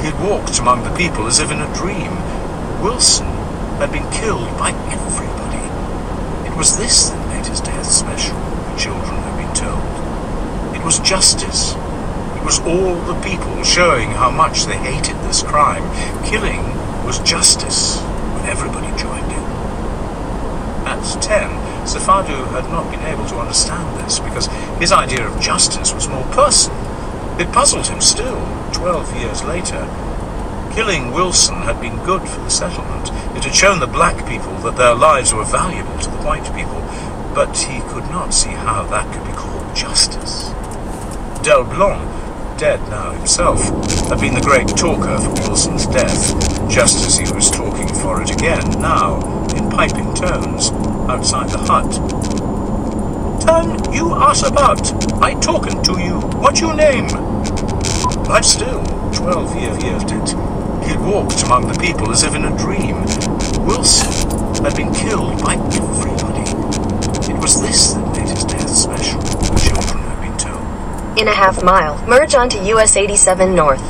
He had walked among the people as if in a dream. Wilson had been killed by everybody. It was this that made his death special, the children had been told. It was justice. It was all the people showing how much they hated this crime. Killing was justice when everybody joined in. At 10, Sefadu had not been able to understand this because his idea of justice was more personal. It puzzled him still, 12 years later. Killing Wilson had been good for the settlement. It had shown the black people that their lives were valuable to the white people, but he could not see how that could be called justice. Del Blanc, dead now himself, had been the great talker for Wilson's death, just as he was talking for it again, now, in piping tones, outside the hut. "Turn you ass about! I talking to you. What your name?" But still, 12 years it. He had walked among the people as if in a dream. Wilson had been killed by everybody. It was this that made his death special, the children had been told. In a half mile, merge onto US 87 North.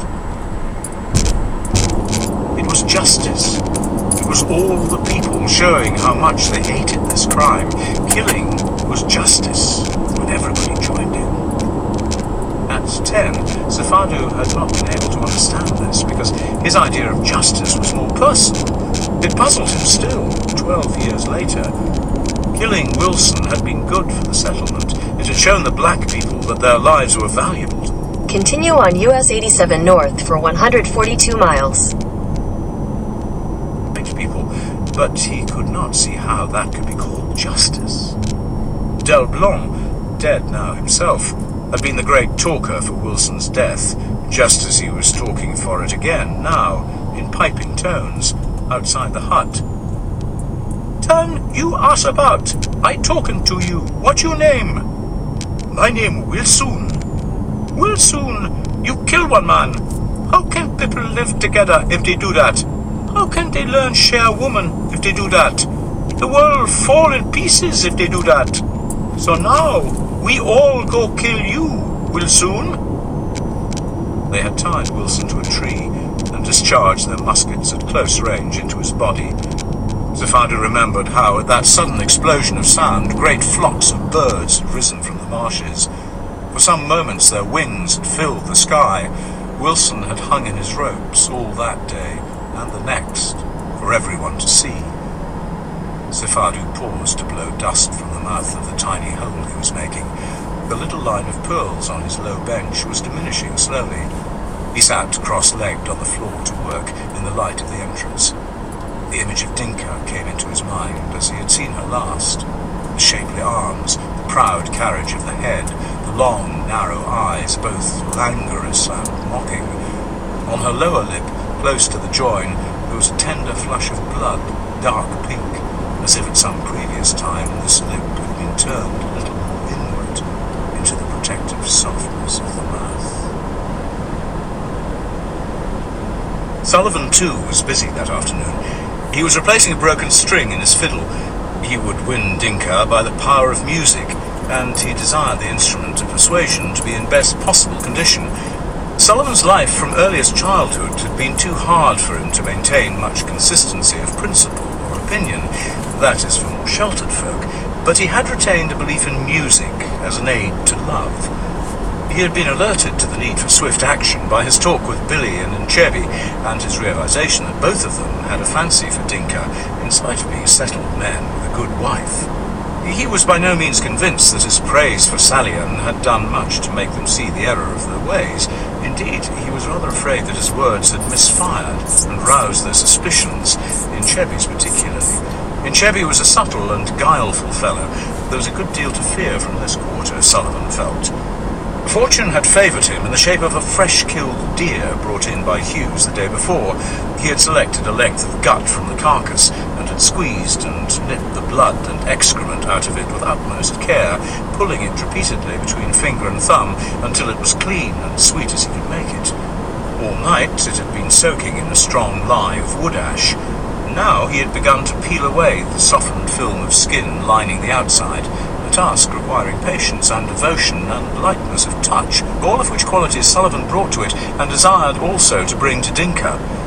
It was justice. It was all the people showing how much they hated this crime. Killing was justice when everybody joined in. At 10, Sefadu had not been able to understand this because his idea of justice was more personal. It puzzled him still, 12 years later. Killing Wilson had been good for the settlement. It had shown the black people that their lives were valuable to them. Continue on US 87 North for 142 miles. People, but he could not see how that could be called justice. Del Blanc, dead now himself, had been the great talker for Wilson's death, just as he was talking for it again, now, in piping tones, outside the hut. "Turn you ass about! I talking to you. What your name?" "My name Wilson." "Wilson, you kill one man. How can people live together if they do that? How can they learn share woman if they do that? The world fall in pieces if they do that. So now, we all go kill you, Wilson." They had tied Wilson to a tree and discharged their muskets at close range into his body. Sefadu remembered how, at that sudden explosion of sound, great flocks of birds had risen from the marshes. For some moments their wings had filled the sky. Wilson had hung in his ropes all that day, and the next, for everyone to see. Sefadu paused to blow dust from the mouth of the tiny hole he was making. The little line of pearls on his low bench was diminishing slowly. He sat cross-legged on the floor to work in the light of the entrance. The image of Dinka came into his mind as he had seen her last. The shapely arms, the proud carriage of the head, the long, narrow eyes, both languorous and mocking. On her lower lip, close to the join, there was a tender flush of blood, dark pink, as if at some previous time this lip had been turned a little more inward into the protective softness of the mouth. Sullivan, too, was busy that afternoon. He was replacing a broken string in his fiddle. He would win Dinka by the power of music, and he desired the instrument of persuasion to be in best possible condition. Sullivan's life from earliest childhood had been too hard for him to maintain much consistency of principle or opinion. That is for more sheltered folk. But he had retained a belief in music as an aid to love. He had been alerted to the need for swift action by his talk with Billy and Nchebi, and his realization that both of them had a fancy for Dinka, in spite of being settled men with a good wife. He was by no means convinced that his praise for Salian had done much to make them see the error of their ways. Indeed, he was rather afraid that his words had misfired and roused their suspicions, Nchebi's particularly. Nchebi was a subtle and guileful fellow. There was a good deal to fear from this quarter, Sullivan felt. Fortune had favoured him in the shape of a fresh-killed deer brought in by Hughes the day before. He had selected a length of gut from the carcass, and had squeezed and nipped the blood and excrement out of it with utmost care, pulling it repeatedly between finger and thumb until it was clean and sweet as he could make it. All night it had been soaking in a strong live wood ash. Now he had begun to peel away the softened film of skin lining the outside, a task requiring patience and devotion and lightness of touch, all of which qualities Sullivan brought to it and desired also to bring to Dinka.